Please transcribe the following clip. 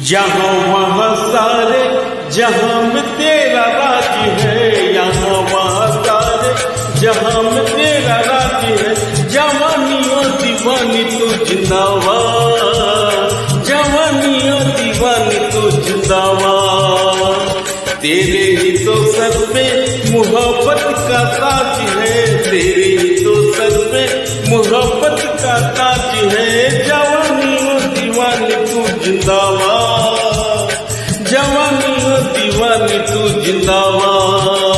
यहाँ वहाँ सारे जहाँ में तेरा राज है, यहाँ वहाँ सारे जहाँ में तेरा राज है। जवानी और दीवानी तू जिंदाबाद, जवानी और दीवानी तू जिंदाबाद। तेरे ही तो सर पे मोहब्बत का ताज है, तेरे ही तो सर पे मोहब्बत का ताज है। जवानी और दीवानी तू जिंदाबाद, जवानी और दीवानी तू जिंदाबाद।